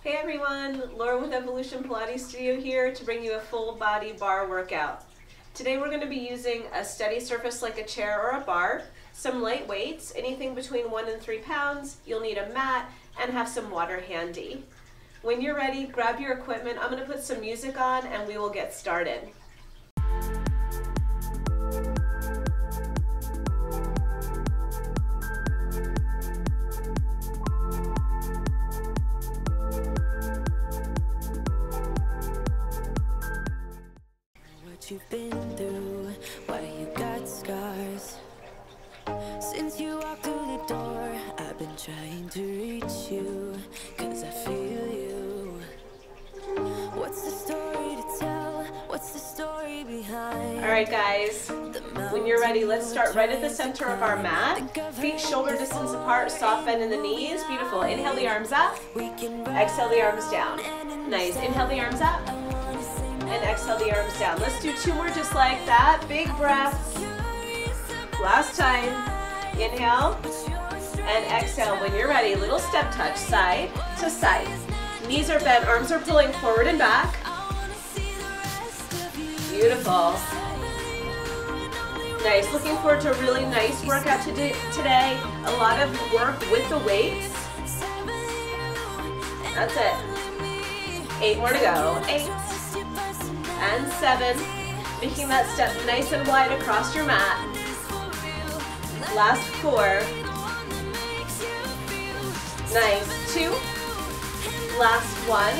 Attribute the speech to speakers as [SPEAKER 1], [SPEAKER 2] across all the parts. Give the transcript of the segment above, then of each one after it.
[SPEAKER 1] Hey everyone, Laura with Evolution Pilates Studio here to bring you a full body bar workout. Today we're going to be using a steady surface like a chair or a bar, some light weights, anything between 1 and 3 pounds. You'll need a mat and have some water handy. When you're ready, grab your equipment. I'm going to put some music on and we will get started.
[SPEAKER 2] You've been through, why you got scars. Since you walked through the door, I've been trying to reach you, 'cause I feel you. What's the story to tell? What's the story behind?
[SPEAKER 1] Alright guys, when you're ready, let's start right at the center of our mat. Feet shoulder distance apart, soft bend in the knees. Beautiful. Inhale the arms up, exhale the arms down. Nice. Inhale the arms up and exhale the arms down. Let's do 2 more just like that. Big breaths. Last time. Inhale and exhale. When you're ready, little step touch, side to side. Knees are bent, arms are pulling forward and back. Beautiful. Nice. Looking forward to a really nice workout today. A lot of work with the weights. That's it. 8 more to go. 8. And 7, making that step nice and wide across your mat. Last 4. Nice. 2. Last 1.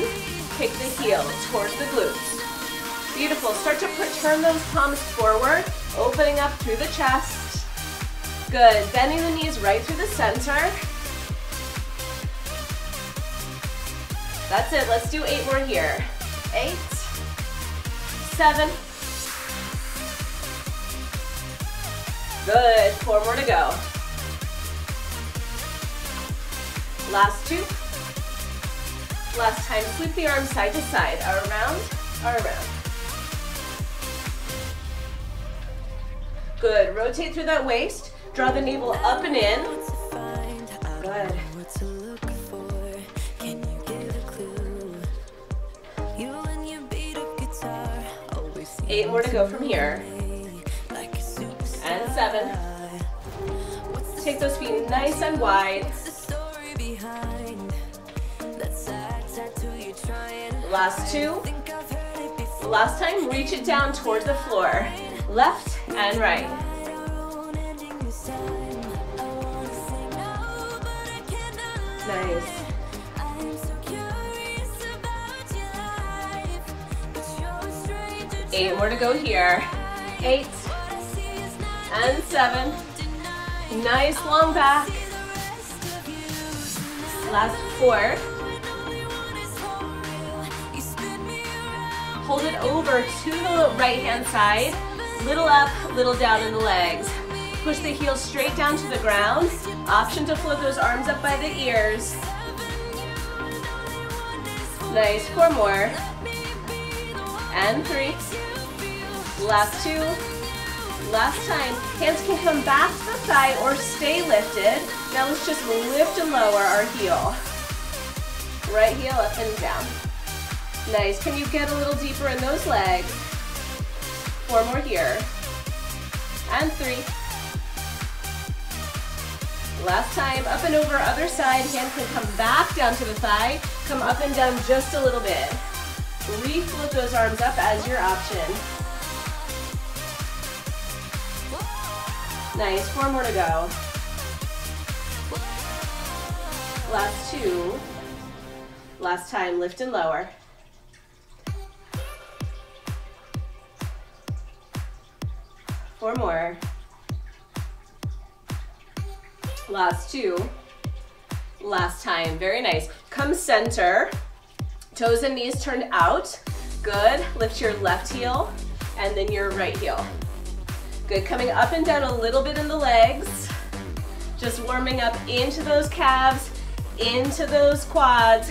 [SPEAKER 1] Kick the heel towards the glutes. Beautiful. Start to turn those palms forward, opening up through the chest. Good. Bending the knees right through the center. That's it. Let's do 8 more here. 8. 7. Good. 4 more to go. Last 2. Last time, sweep the arms side to side, around, around. Good. Rotate through that waist. Draw the navel up and in. Good. 8 more to go from here. And 7. Take those feet nice and wide. Last 2. Last time, reach it down towards the floor. Left and right. Nice. 8 more to go here. 8 and 7. Nice long back. Last 4. Hold it over to the right hand side. Little up, little down in the legs. Push the heels straight down to the ground. Option to float those arms up by the ears. Nice. 4 more. And 3. Last 2. Last time. Hands can come back to the thigh or stay lifted. Now let's just lift and lower our heel. Right heel up and down. Nice. Can you get a little deeper in those legs? 4 more here. And 3. Last time. Up and over, other side. Hand can come back down to the thigh. Come up and down just a little bit. Refloat those arms up as your option. Nice. 4 more to go. Last 2. Last time. Lift and lower. Four more. Last 2. Last time. Very nice. Come center. Toes and knees turned out. Good. Lift your left heel and then your right heel. Good. Coming up and down a little bit in the legs. Just warming up into those calves, into those quads.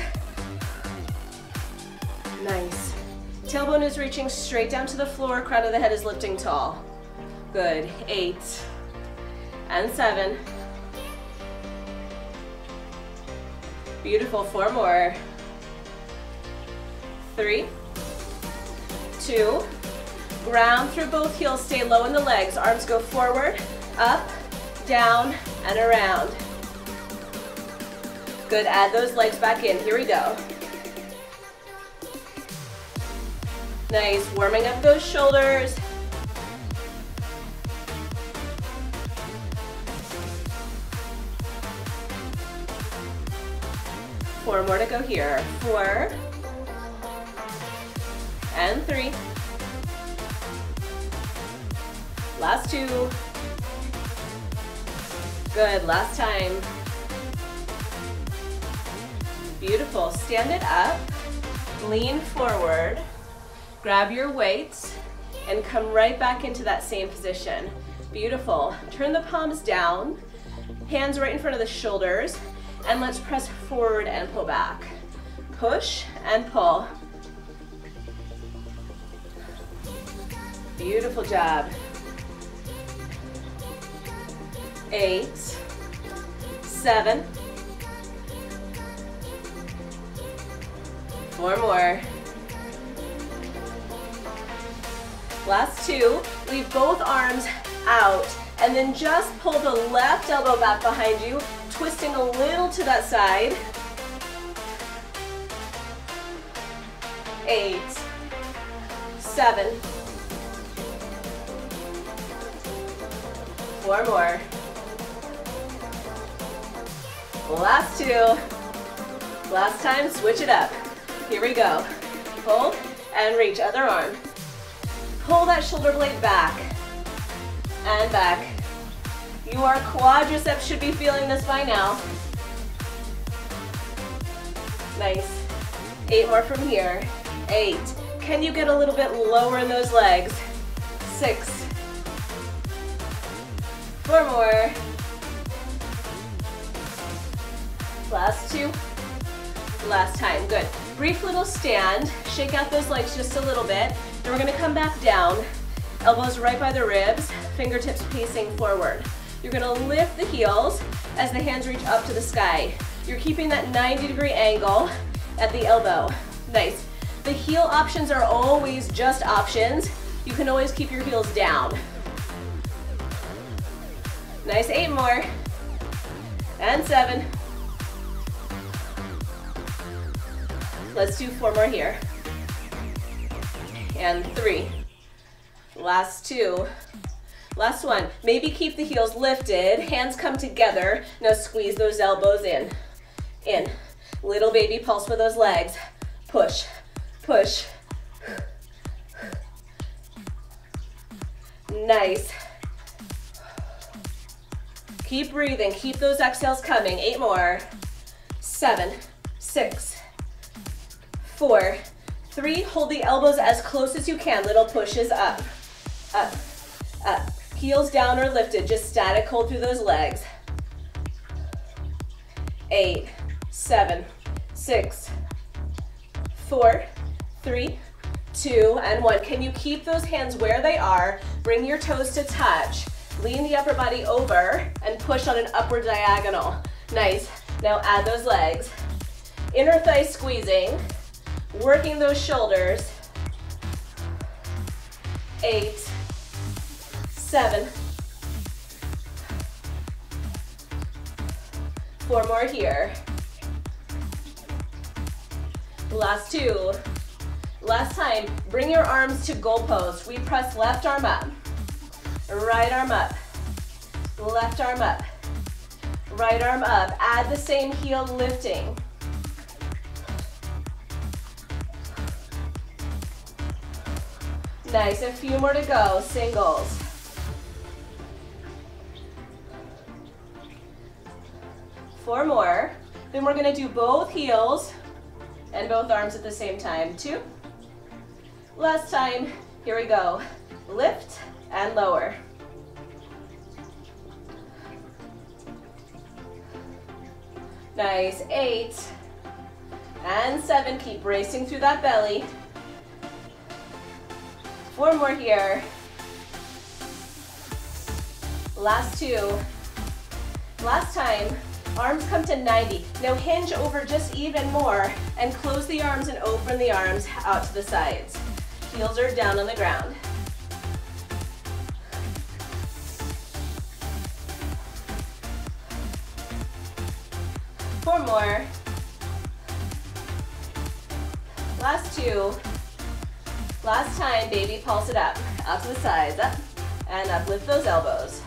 [SPEAKER 1] Nice. Tailbone is reaching straight down to the floor. Crown of the head is lifting tall. Good. 8 and 7. Beautiful. 4 more. 3, 2, ground through both heels, stay low in the legs, arms go forward, up, down, and around. Good, add those legs back in, here we go. Nice, warming up those shoulders. Four more to go here. 4, and 3. Last 2. Good, last time. Beautiful, stand it up, lean forward, grab your weights, and come right back into that same position. Beautiful, turn the palms down, hands right in front of the shoulders, and let's press forward and pull back. Push and pull. Beautiful job. 8, 7, 4 more. Last 2, leave both arms out, and then just pull the left elbow back behind you, twisting a little to that side. 8, 7, 4 more. Last 2. Last time, switch it up. Here we go. Hold and reach, other arm. Pull that shoulder blade back and back. Your quadriceps should be feeling this by now. Nice. 8 more from here. 8. Can you get a little bit lower in those legs? 6. 4 more. Last 2. Last time, good. Brief little stand, shake out those legs just a little bit. Then we're gonna come back down, elbows right by the ribs, fingertips pacing forward. You're gonna lift the heels as the hands reach up to the sky. You're keeping that 90-degree angle at the elbow. Nice. The heel options are always just options. You can always keep your heels down. Nice, 8 more. And 7. Let's do 4 more here. And 3. Last 2. Last 1. Maybe keep the heels lifted, hands come together. Now squeeze those elbows in. In. Little baby pulse with those legs. Push, push. Nice. Keep breathing, keep those exhales coming. 8 more. 7, 6, 4, 3. Hold the elbows as close as you can. Little pushes up, up, up. Heels down or lifted, just static hold through those legs. 8, 7, 6, 4, 3, 2, and 1. Can you keep those hands where they are? Bring your toes to touch. Lean the upper body over and push on an upward diagonal. Nice. Now add those legs. Inner thigh squeezing, working those shoulders. 8, 7, 4 more here. Last 2. Last time, bring your arms to goalpost. We press left arm up, right arm up, left arm up, right arm up. Add the same heel lifting. Nice, a few more to go, singles. Four more. Then we're gonna do both heels and both arms at the same time. 2. Last time, here we go. Lift and lower. Nice, 8 and 7. Keep racing through that belly. 4 more here. Last 2. Last time, Arms come to 90. Now hinge over just even more and close the arms and open the arms out to the sides. Heels are down on the ground. Four more. Last two. Last time, baby, pulse it up. Out to the sides, up and up. Lift those elbows.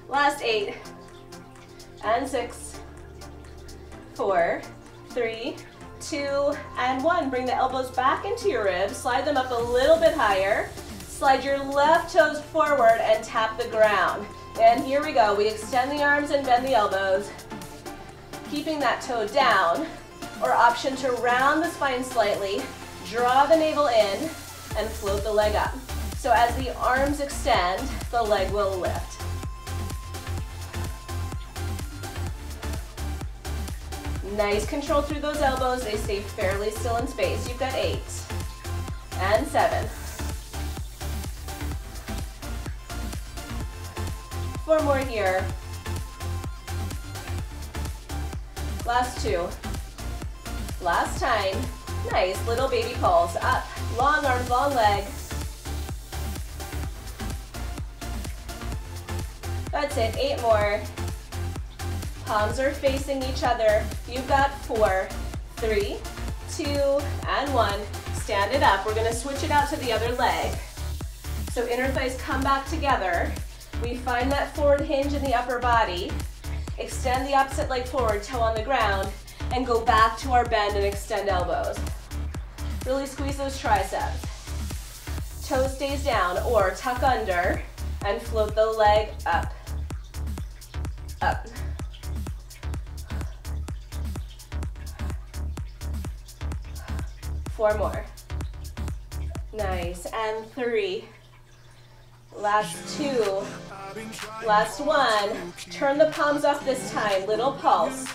[SPEAKER 1] Last 8 and 6, 4, 3, 2, and 1. Bring the elbows back into your ribs. Slide them up a little bit higher. Slide your left toes forward and tap the ground. And here we go. We extend the arms and bend the elbows, keeping that toe down, or option to round the spine slightly, draw the navel in, and float the leg up. So as the arms extend, the leg will lift. Nice control through those elbows. They stay fairly still in space. You've got 8 and 7. 4 more here. Last 2. Last time. Nice little baby pulse. Up. Long arms, long leg. That's it. 8 more. Palms are facing each other. You've got 4, 3, 2, and 1. Stand it up. We're going to switch it out to the other leg. So inner thighs come back together. We find that forward hinge in the upper body. Extend the opposite leg forward, toe on the ground, and go back to our bend and extend elbows. Really squeeze those triceps. Toe stays down, or tuck under and float the leg up. Up. Four more. Nice. And 3. Last 2. Last 1. Turn the palms up this time. Little pulse.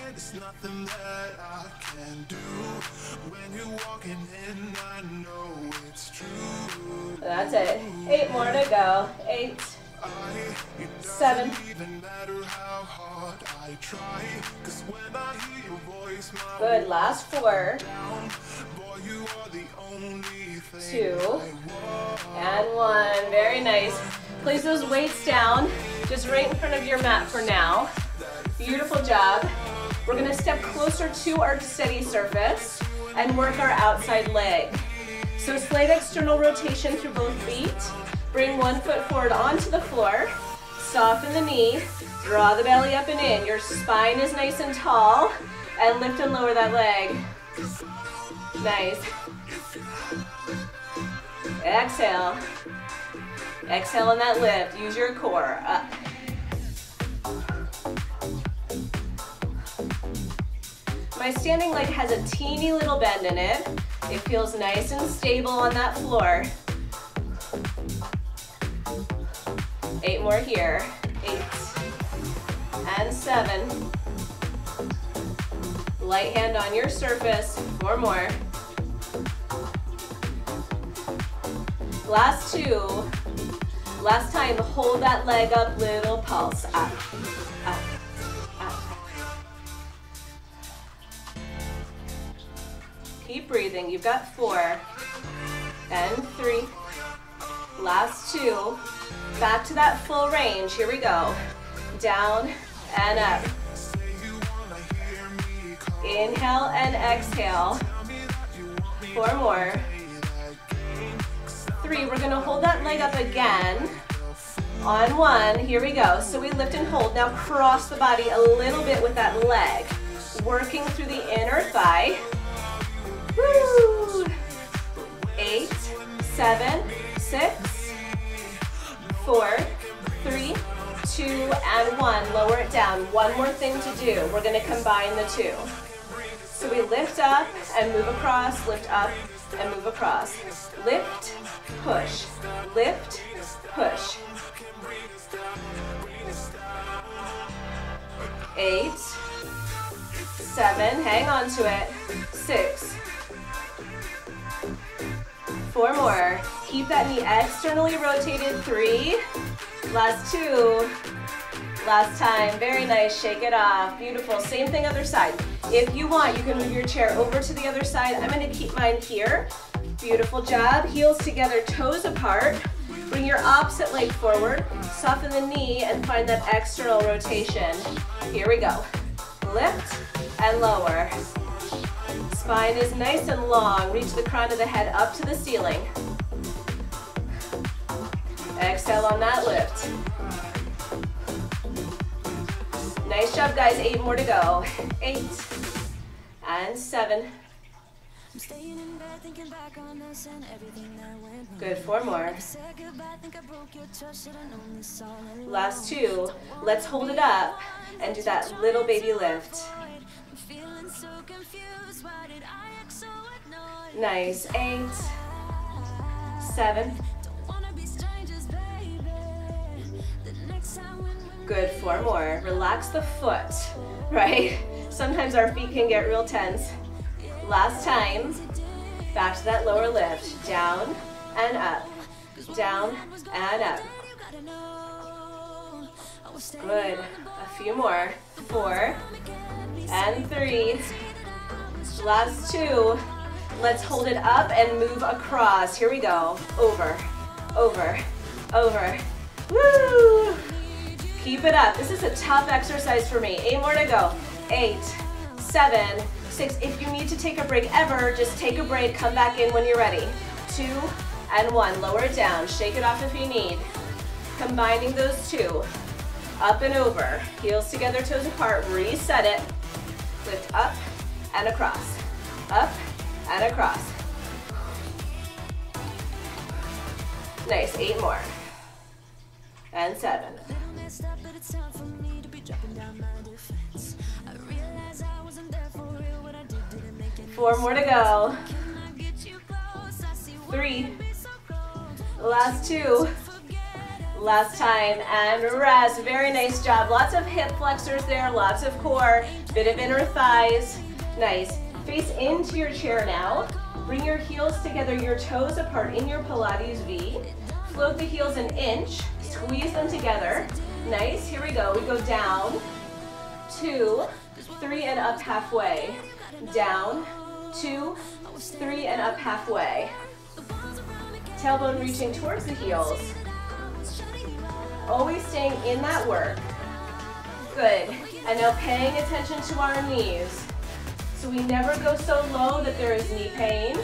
[SPEAKER 1] That's it. 8 more to go. 8. 7. Good. Last 4. 2 and 1. Very nice. Place those weights down just right in front of your mat for now. Beautiful job. We're going to step closer to our steady surface and work our outside leg. So slight external rotation through both feet. Bring one foot forward onto the floor. Soften the knee. Draw the belly up and in. Your spine is nice and tall. And lift and lower that leg. Nice. Exhale. Exhale on that lift. Use your core. Up. My standing leg has a teeny little bend in it. It feels nice and stable on that floor. 8 more here. 8 and 7. Light hand on your surface. 4 more. Last 2. Last time, hold that leg up, little pulse. Up, up, up. Keep breathing. You've got 4 and 3. Last 2. Back to that full range. Here we go. Down and up. Inhale and exhale. 4 more. 3, we're gonna hold that leg up again. On 1, here we go. So we lift and hold. Now cross the body a little bit with that leg. Working through the inner thigh. Woo! 8, 7, 6, 4, 3, 2, and 1. Lower it down. One more thing to do. We're gonna combine the 2. So we lift up and move across, lift up and move across. Lift, push, lift, push. 8, 7, hang on to it. 6, 4 more. Keep that knee externally rotated. 3, Last two. Last time, very nice, shake it off, beautiful. Same thing other side. If you want, you can move your chair over to the other side. I'm gonna keep mine here. Beautiful job, heels together, toes apart. Bring your opposite leg forward, soften the knee and find that external rotation. Here we go. Lift and lower. Spine is nice and long. Reach the crown of the head up to the ceiling. Exhale on that lift. Nice job, guys. 8 more to go. 8 and 7. Good, 4 more. Last 2. Let's hold it up and do that little baby lift. Nice. 8, 7. Good, 4 more. Relax the foot, right? Sometimes our feet can get real tense. Last time, back to that lower lift. Down and up, down and up. Good, a few more. 4 and 3. Last 2. Let's hold it up and move across. Here we go. Over, over, over. Woo! Keep it up. This is a tough exercise for me. 8 more to go. 8, 7, 6. If you need to take a break ever, just take a break. Come back in when you're ready. 2 and 1. Lower it down. Shake it off if you need. Combining those 2. Up and over. Heels together, toes apart. Reset it. Lift up and across. Up and across. Nice. 8 more. And 7. 4 more to go. 3. Last 2. Last time, and rest. Very nice job. Lots of hip flexors there, lots of core, bit of inner thighs. Nice. Face into your chair now. Bring your heels together, your toes apart in your Pilates V. Float the heels an inch. Squeeze them together. Nice. Here we go. We go down, 2, 3, and up halfway. Down, 2, 3, and up halfway. Tailbone reaching towards the heels. Always staying in that work. Good. And now paying attention to our knees. So we never go so low that there is knee pain.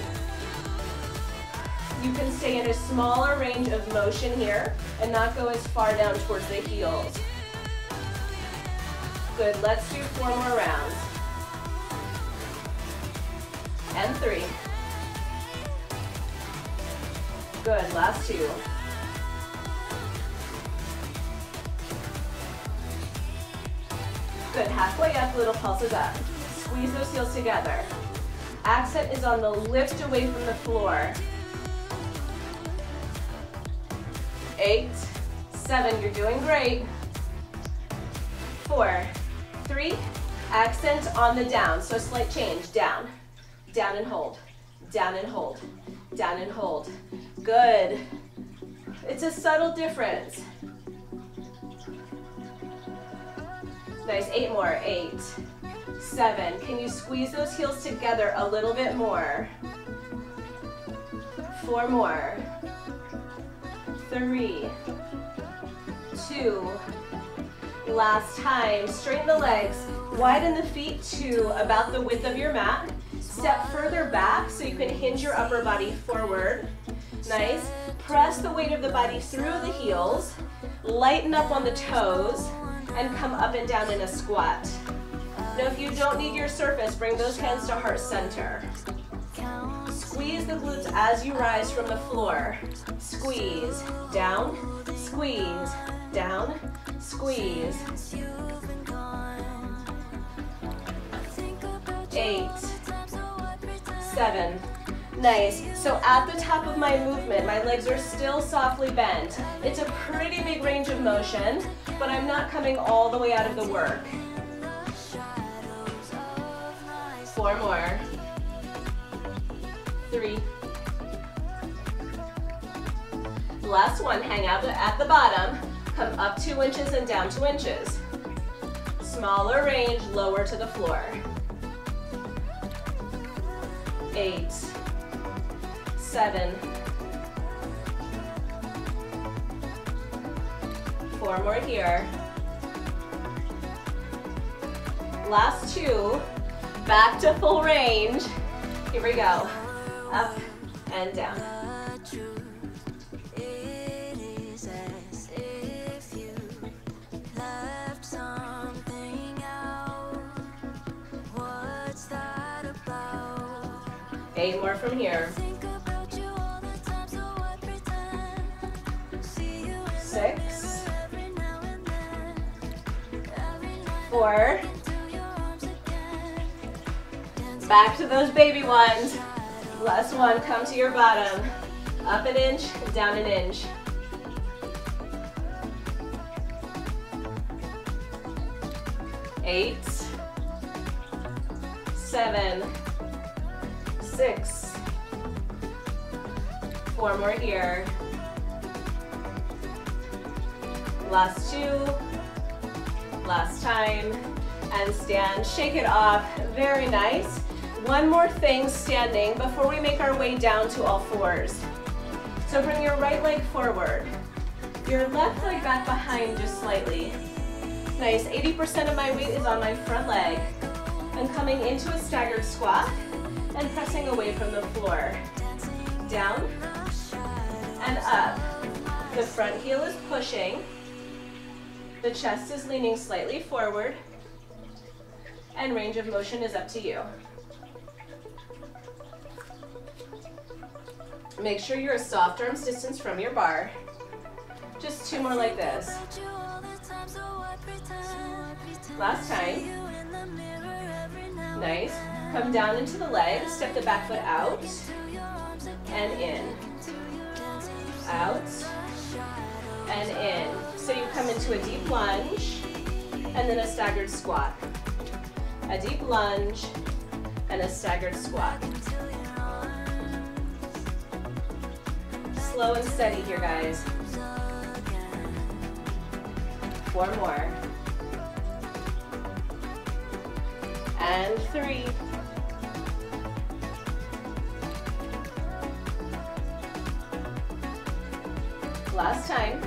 [SPEAKER 1] You can stay in a smaller range of motion here and not go as far down towards the heels. Good, let's do 4 more rounds. And 3. Good, last 2. Good, halfway up, little pulses up. Squeeze those heels together. Accent is on the lift away from the floor. 8, 7, you're doing great. 4, 3, accent on the down, so a slight change. Down, down and hold, down and hold, down and hold. Good. It's a subtle difference. Nice, 8 more, 8, 7. Can you squeeze those heels together a little bit more? 4 more. 3, 2, last time. Straighten the legs, widen the feet to about the width of your mat. Step further back so you can hinge your upper body forward. Nice. Press the weight of the body through the heels. Lighten up on the toes and come up and down in a squat. Now if you don't need your surface, bring those hands to heart center. Squeeze the glutes as you rise from the floor. Squeeze, down, squeeze, down, squeeze. 8, 7. Nice. So at the top of my movement, my legs are still softly bent. It's a pretty big range of motion, but I'm not coming all the way out of the work. 4 more. 3. Last one, hang out at the bottom. Come up 2 inches and down 2 inches. Smaller range, lower to the floor. 8, 7, 4 more here. Last 2, back to full range. Here we go, up and down. Eight more from here. 6, 4, back to those baby ones. Last one, come to your bottom. Up an inch, down an inch. 8, 7, 6, 4 more here. Last 2, last time, and stand, shake it off, very nice. One more thing standing before we make our way down to all fours. So bring your right leg forward, your left leg back behind just slightly. Nice, 80% of my weight is on my front leg. I'm coming into a staggered squat and pressing away from the floor. Down and up. The front heel is pushing. The chest is leaning slightly forward. And range of motion is up to you. Make sure you're a soft arms distance from your bar. Just 2 more like this. Last time. Nice. Come down into the leg, step the back foot out, and in. Out, and in. So you come into a deep lunge, and then a staggered squat. A deep lunge, and a staggered squat. Slow and steady here, guys. 4 more. And 3. Last time.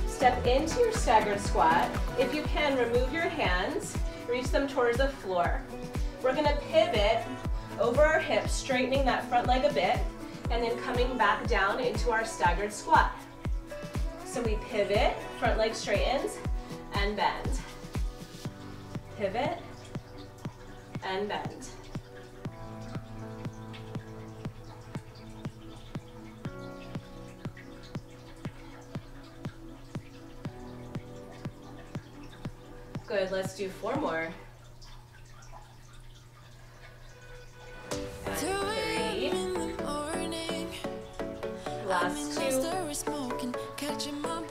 [SPEAKER 1] Step into your staggered squat. If you can, remove your hands, reach them towards the floor. We're gonna pivot over our hips, straightening that front leg a bit, and then coming back down into our staggered squat. So we pivot, front leg straightens, and bend. Pivot, and bend. Good, let's do 4 more. And 3. Last 2.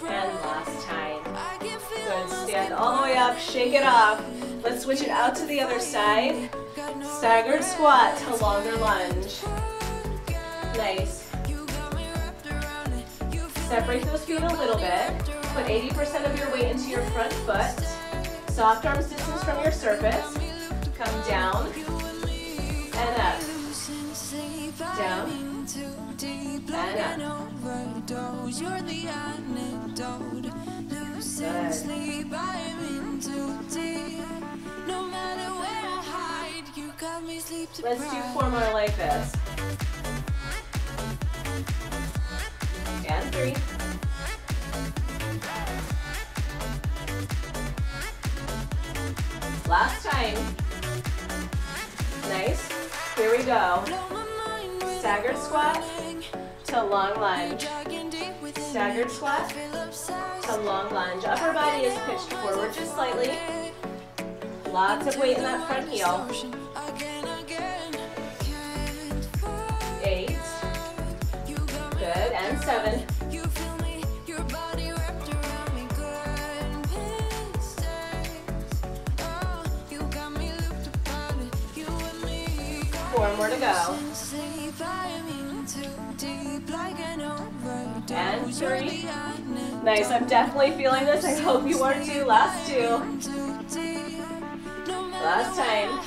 [SPEAKER 1] And last time. Good, stand all the way up, shake it off. Let's switch it out to the other side. Staggered squat to longer lunge. Nice. Separate those feet a little bit. Put 80% of your weight into your front foot. Soft arms distance from your surface. Come down and up. Down and up. Good. Let's do 4 more like this. And 3. Last time. Nice. Here we go. Staggered squat to long lunge. Staggered squat to long lunge. Upper body is pitched forward just slightly. Lots of weight in that front heel. 8. Good. And 7. 4 more to go. And 3. Nice, I'm definitely feeling this. I hope you are too. Last two. Last time.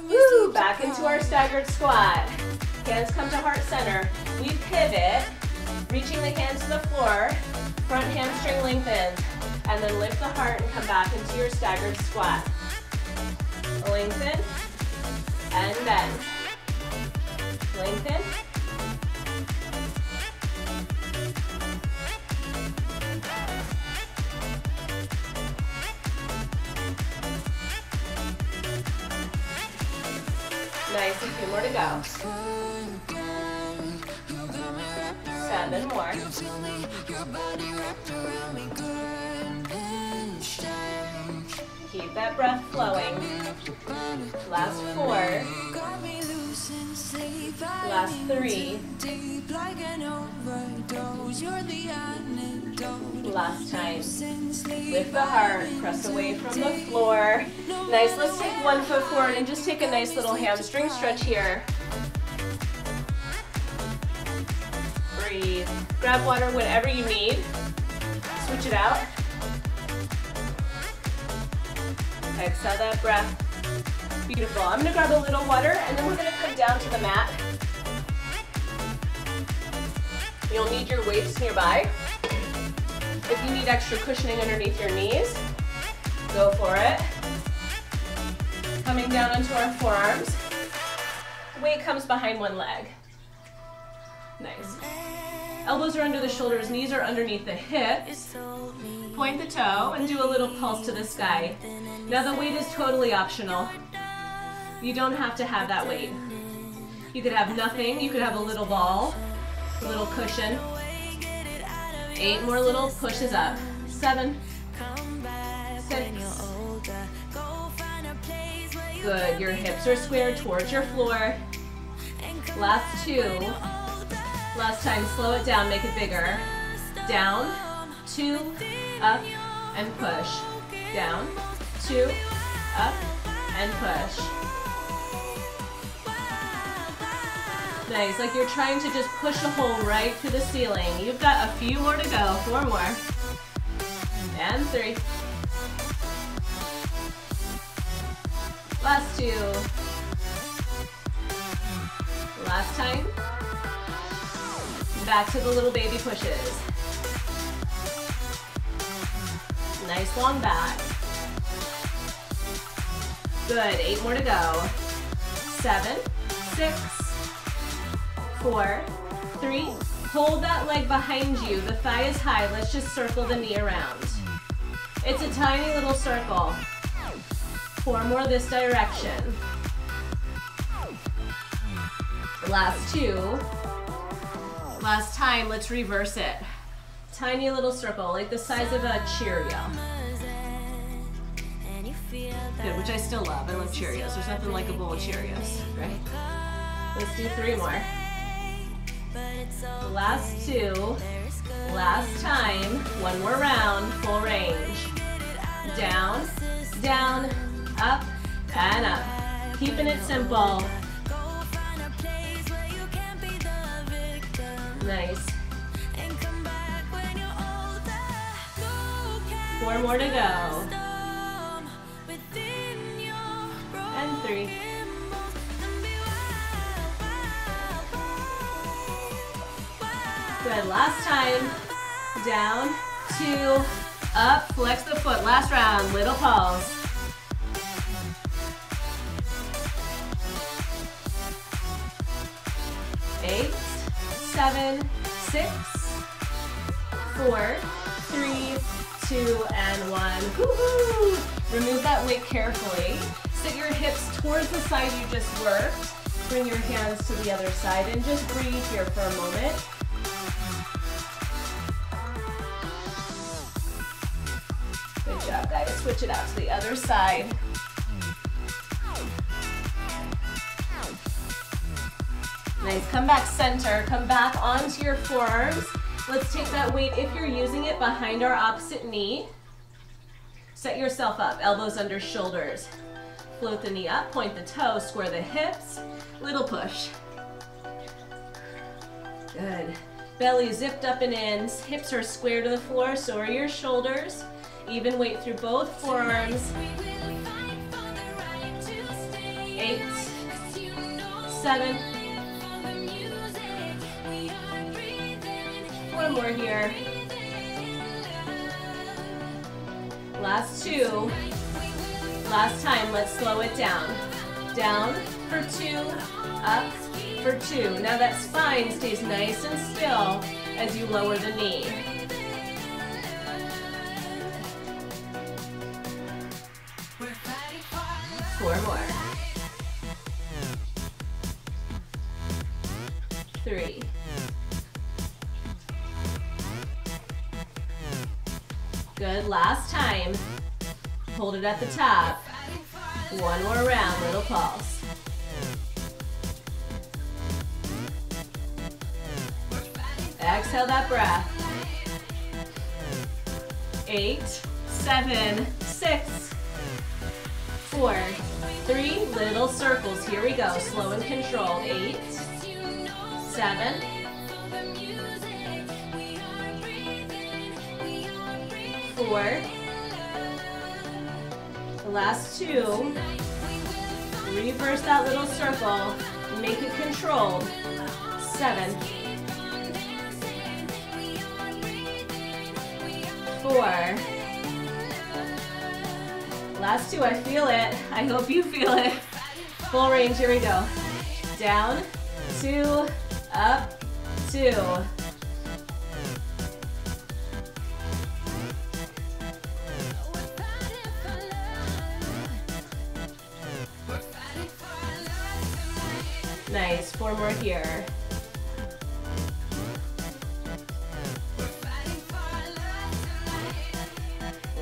[SPEAKER 1] Woo, back into our staggered squat. Hands come to heart center. We pivot, reaching the hands to the floor, front hamstring lengthens, and then lift the heart and come back into your staggered squat. Lengthen, and bend. Lengthen. Nice, a few more to go. 7 more. Keep that breath flowing. Last 4. Last 3. Last time. Lift the heart, press away from the floor. Nice, let's take 1 foot forward and just take a nice little hamstring stretch here. Breathe. Grab water whenever you need. Switch it out. Exhale that breath. Beautiful. I'm going to grab a little water and then we're going to come down to the mat. You'll need your weights nearby. If you need extra cushioning underneath your knees, go for it. Coming down onto our forearms. Weight comes behind one leg. Nice. Elbows are under the shoulders, knees are underneath the hips. Point the toe and do a little pulse to the sky. Now the weight is totally optional. You don't have to have that weight. You could have nothing, you could have a little ball, a little cushion. 8 more little pushes up. 7, 6. Good, your hips are squared towards your floor. Last 2. Last time, slow it down, make it bigger. Down, 2, up, and push. Down, 2, up, and push. Nice, like you're trying to just push a hole right through the ceiling. You've got a few more to go, 4 more. And 3. Last 2. Last time. Back to the little baby pushes. Nice long back. Good, 8 more to go. 7, 6, 4, 3. Hold that leg behind you. The thigh is high. Let's just circle the knee around. It's a tiny little circle. 4 more this direction. Last 2. Last time, let's reverse it. Tiny little circle, like the size of a Cheerio. Good, which I still love. I love Cheerios. There's nothing like a bowl of Cheerios, right? Let's do 3 more. Last 2. Last time. 1 more round, full range. Down, down, up, and up. Keeping it simple. Nice. 4 more to go. And 3. Good, last time. Down, 2, up, flex the foot. Last round, little pulse. 8, 7, 6, 4, 3, 2, and 1. Woohoo! Remove that weight carefully. Sit your hips towards the side you just worked. Bring your hands to the other side and just breathe here for a moment. Good job, guys. Switch it out to the other side. Nice, come back center, come back onto your forearms. Let's take that weight, if you're using it, behind our opposite knee. Set yourself up, elbows under shoulders. Float the knee up, point the toe, square the hips, little push. Good. Belly zipped up and in, hips are square to the floor, so are your shoulders. Even weight through both forearms. 8, 7. One more here. Last 2. Last time, let's slow it down. Down for 2, up for 2. Now that spine stays nice and still as you lower the knee. Four more. 3. Good, last time. Hold it at the top. One more round, little pulse. Exhale that breath. 8, 7, 6, 4, 3, little circles. Here we go, slow and controlled. 8, 7, 4, the last 2, reverse that little circle, make it controlled. 7, 4, last 2, I feel it, I hope you feel it. Full range, here we go. Down, 2, up, 2. Nice, 4 more here.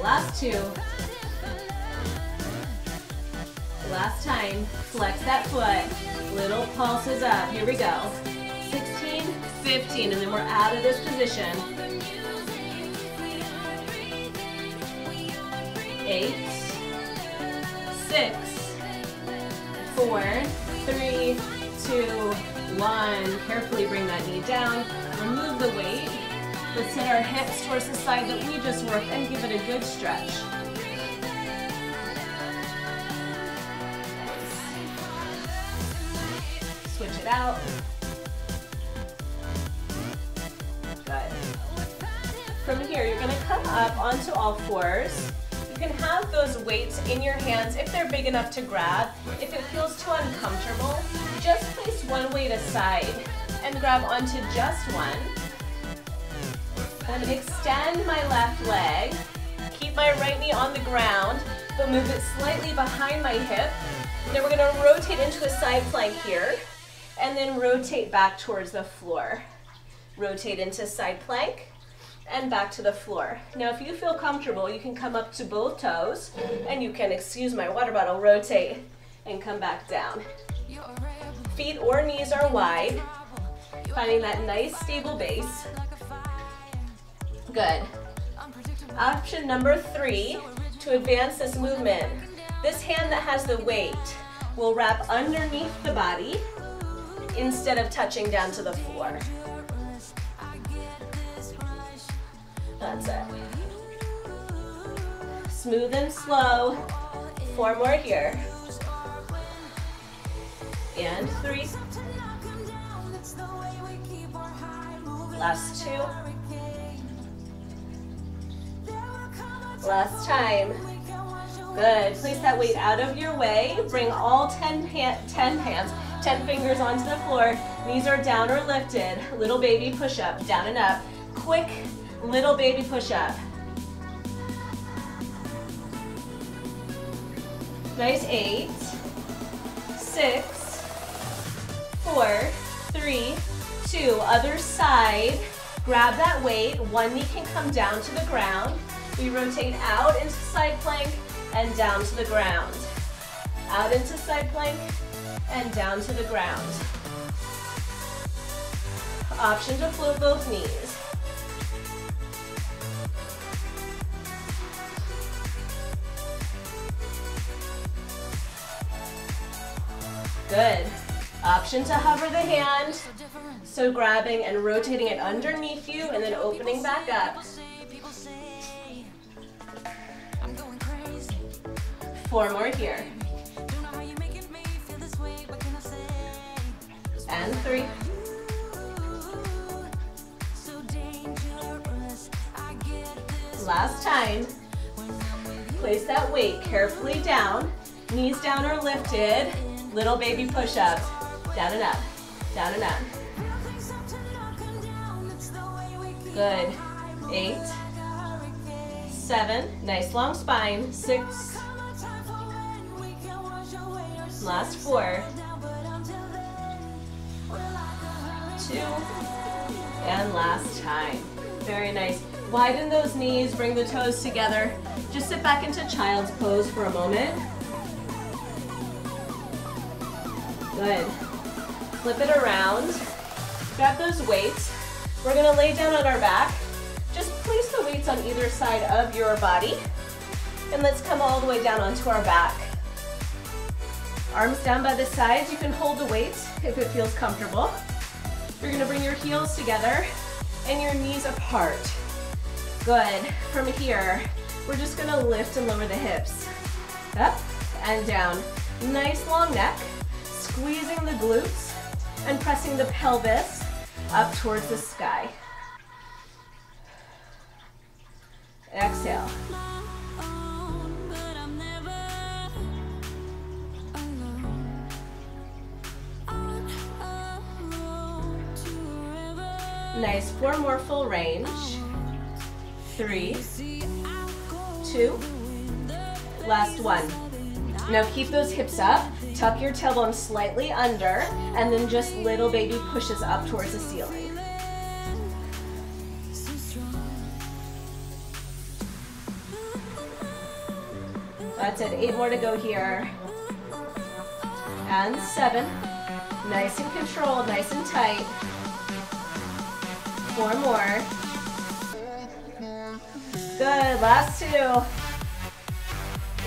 [SPEAKER 1] Last 2. Last time, flex that foot. Little pulses up, here we go. 16, 15, and then we're out of this position. 8, 6, 4, 3, 2, 1. Carefully bring that knee down. Remove the weight. Let's hit our hips towards the side that we just worked and give it a good stretch. Switch it out. Good. From here, you're going to come up onto all fours. You can have those weights in your hands if they're big enough to grab. If it feels too uncomfortable, just place one weight aside and grab onto just one. I'm going to extend my left leg, keep my right knee on the ground, but move it slightly behind my hip. Then we're going to rotate into a side plank here, and then rotate back towards the floor. Rotate into side plank, and back to the floor. Now if you feel comfortable, you can come up to both toes, and you can, excuse my water bottle, rotate and come back down. Feet or knees are wide, finding that nice stable base. Good. Option number 3, to advance this movement. This hand that has the weight will wrap underneath the body instead of touching down to the floor. That's it. Smooth and slow. 4 more here. And 3. Last 2. Last time. Good. Place that weight out of your way. Bring all 10 fingers onto the floor. Knees are down or lifted. Little baby push up, down and up. Quick little baby push up. Nice. 8, 6, 4, 3, 2. Other side. Grab that weight. One knee can come down to the ground. We rotate out into side plank and down to the ground. Out into side plank and down to the ground. Option to float both knees. Good. Option to hover the hand. So grabbing and rotating it underneath you and then opening back up. 4 more here. And 3. Last time. Place that weight carefully down. Knees down or lifted. Little baby push-up. Down and up. Down and up. Good. 8. 7. Nice long spine. 6. Last 4. 2. And last time. Very nice. Widen those knees, bring the toes together. Just sit back into child's pose for a moment. Good. Flip it around. Grab those weights. We're gonna lay down on our back. Just place the weights on either side of your body. And let's come all the way down onto our back. Arms down by the sides. You can hold the weights if it feels comfortable. You're gonna bring your heels together and your knees apart. Good. From here, we're just gonna lift and lower the hips. Up and down. Nice long neck. Squeezing the glutes and pressing the pelvis up towards the sky. Exhale. Nice. 4 more full range. 3, 2, last 1. Now keep those hips up, tuck your tailbone slightly under, and then just little baby pushes up towards the ceiling. That's it, 8 more to go here. And 7, nice and controlled, nice and tight. 4 more. Good, last 2.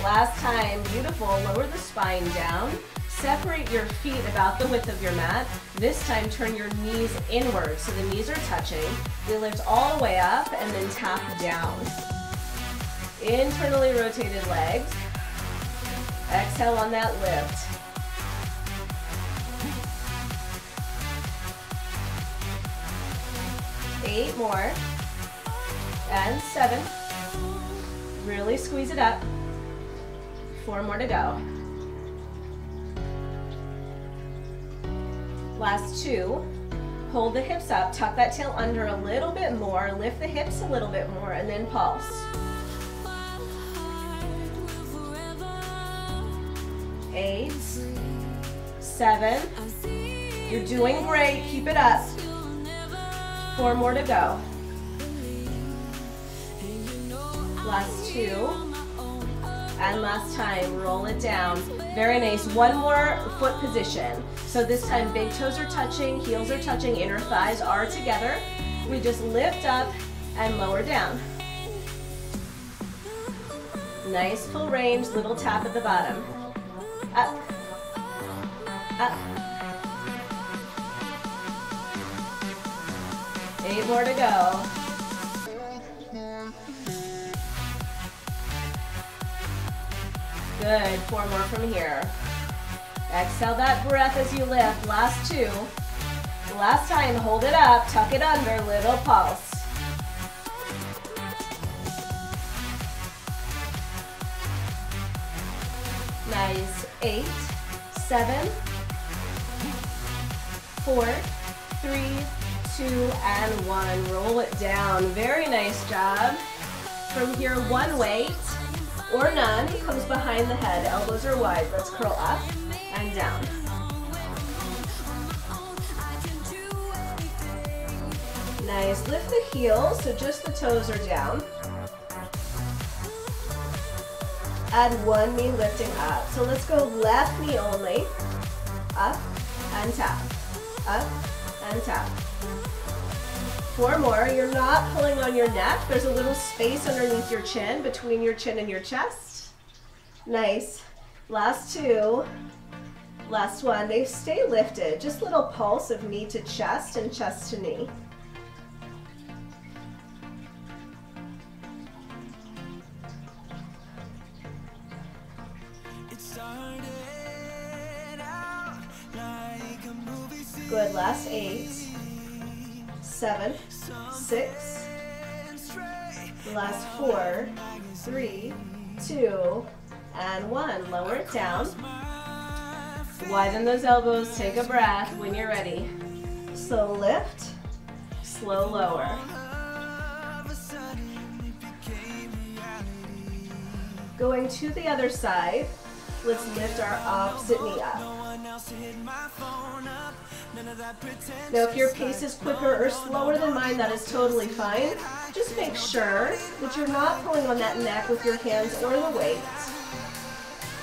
[SPEAKER 1] Last time, beautiful. Lower the spine down. Separate your feet about the width of your mat. This time, turn your knees inward so the knees are touching. You lift all the way up and then tap down. Internally rotated legs. Exhale on that lift. Eight more. And 7. Really squeeze it up. 4 more to go. Last 2. Hold the hips up, tuck that tail under a little bit more, lift the hips a little bit more, and then pulse. 8, 7. You're doing great, keep it up. 4 more to go. Last 2. And last time, roll it down. Very nice. 1 more foot position. So this time, big toes are touching, heels are touching, inner thighs are together. We just lift up and lower down. Nice full range, little tap at the bottom. Up, up. 8 more to go. Good, 4 more from here. Exhale that breath as you lift. Last 2. Last time, hold it up, tuck it under, little pulse. Nice. 8, 7, 4, 3, 2, and 1. Roll it down. Very nice job. From here, 1 weight or none comes behind the head. Elbows are wide. Let's curl up and down. Nice. Lift the heels so just the toes are down. Add 1 knee lifting up. So let's go left knee only. Up and tap. Up and tap. 4 more. You're not pulling on your neck. There's a little space underneath your chin, between your chin and your chest. Nice. Last 2. Last one. They stay lifted. Just a little pulse of knee to chest and chest to knee. Good. Last 8, 7, 6. Last 4, 3, 2, and 1. Lower it down. Widen those elbows. Take a breath when you're ready. Slow lift, slow lower. Going to the other side. Let's lift our opposite knee up. Now if your pace is quicker or slower than mine, that is totally fine. Just make sure that you're not pulling on that neck with your hands or the weight,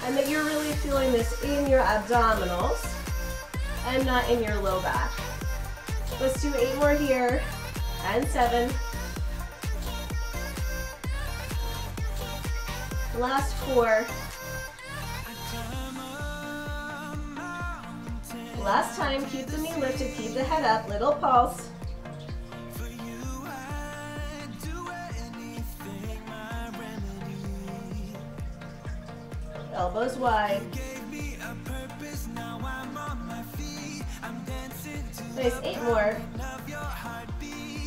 [SPEAKER 1] and that you're really feeling this in your abdominals and not in your low back. Let's do 8 more here, and 7. Last 4. Last time, keep the knee lifted, keep the head up, little pulse. Elbows wide. Nice, 8 more.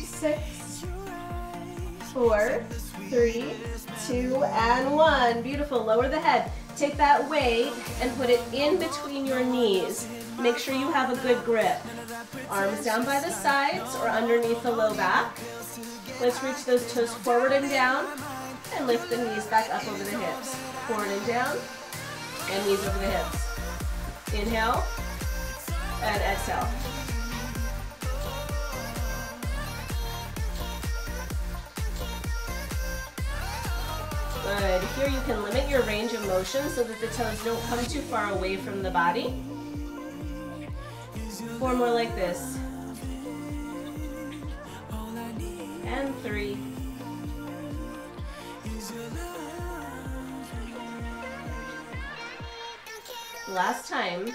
[SPEAKER 1] 6, 4, 3, 2, and 1. Beautiful, lower the head. Take that weight and put it in between your knees. Make sure you have a good grip. Arms down by the sides or underneath the low back. Let's reach those toes forward and down and lift the knees back up over the hips. Forward and down and knees over the hips. Inhale and exhale. Good. Here you can limit your range of motion so that the toes don't come too far away from the body. 4 more like this. And 3. Last time.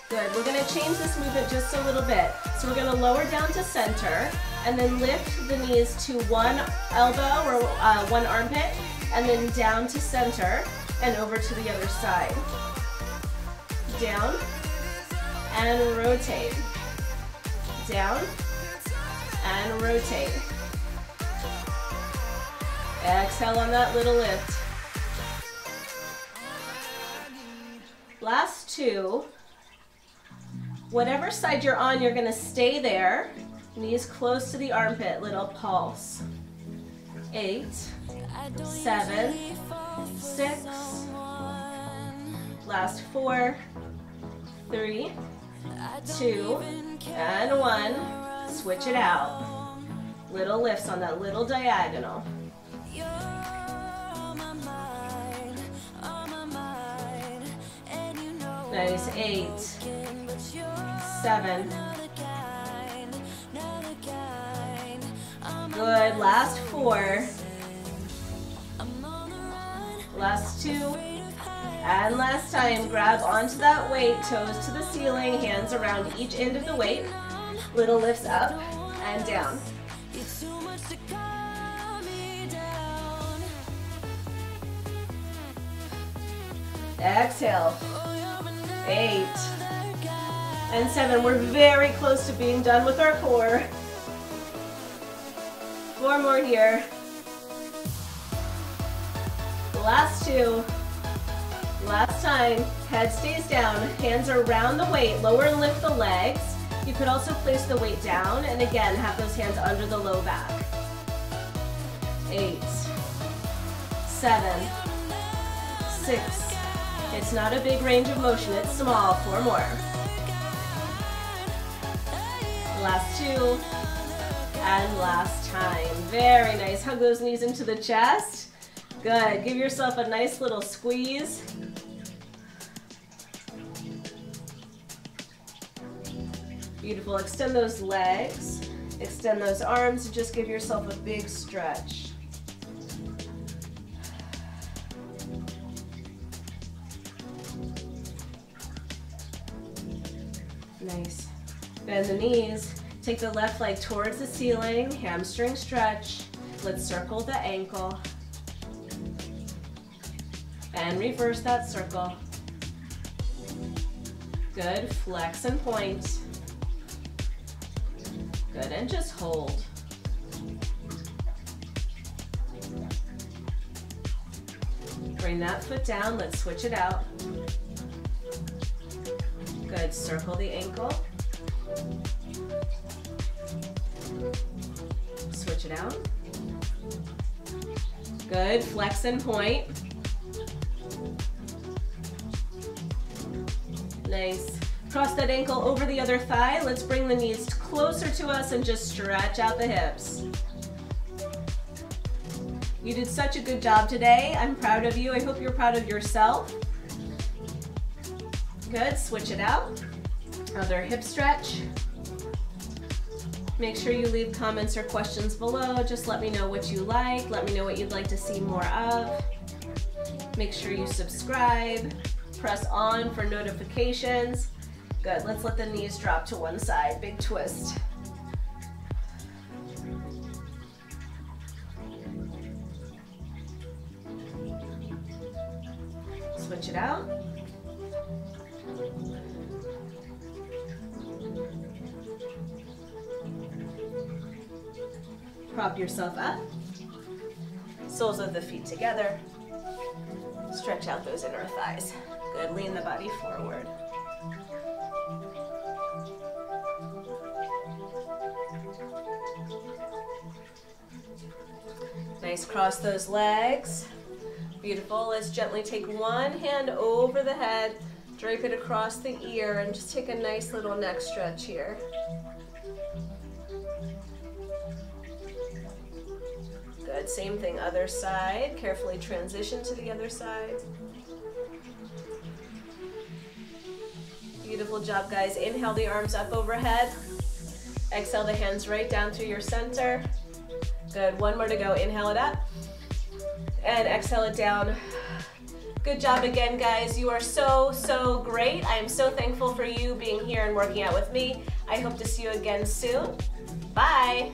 [SPEAKER 1] Good. We're going to change this movement just a little bit. So we're going to lower down to center and then lift the knees to one elbow or one armpit and then down to center and over to the other side. Down and rotate. Down and rotate. Exhale on that little lift. Last 2. Whatever side you're on, you're going to stay there. Knees close to the armpit, little pulse. 8, 7, 6. Last 4, 3, 2, and 1. Switch it out. Little lifts on that little diagonal. Nice. 8, 7. Good. Last 4. Last 2. And last time, grab onto that weight, toes to the ceiling, hands around each end of the weight. Little lifts up and down. Exhale. 8 and 7. We're very close to being done with our core. 4 more here. Last 2. Last time. Head stays down. Hands around the weight. Lower and lift the legs. You could also place the weight down and again have those hands under the low back. 8, 7, 6. It's not a big range of motion, it's small. 4 more. Last 2. And last time. Very nice. Hug those knees into the chest. Good. Give yourself a nice little squeeze. Beautiful. Extend those legs. Extend those arms. Just give yourself a big stretch. Nice. Bend the knees. Take the left leg towards the ceiling, hamstring stretch. Let's circle the ankle. And reverse that circle. Good, flex and point. Good, and just hold. Bring that foot down, let's switch it out. Good, circle the ankle. Switch it out. Good, flex and point. Nice. Cross that ankle over the other thigh. Let's bring the knees closer to us and just stretch out the hips. You did such a good job today. I'm proud of you. I hope you're proud of yourself. Good, switch it out. Other hip stretch. Make sure you leave comments or questions below. Just let me know what you like. Let me know what you'd like to see more of. Make sure you subscribe. Press on for notifications. Good, let's let the knees drop to one side. Big twist. Switch it out. Prop yourself up. Soles of the feet together. Stretch out those inner thighs. Good, lean the body forward. Nice, cross those legs. Beautiful, let's gently take one hand over the head, drape it across the ear, and just take a nice little neck stretch here. Good, same thing, other side. Carefully transition to the other side. Beautiful job, guys. Inhale the arms up overhead. Exhale the hands right down through your center. Good, one more to go. Inhale it up. And exhale it down. Good job again, guys. You are so, so great. I am so thankful for you being here and working out with me. I hope to see you again soon. Bye.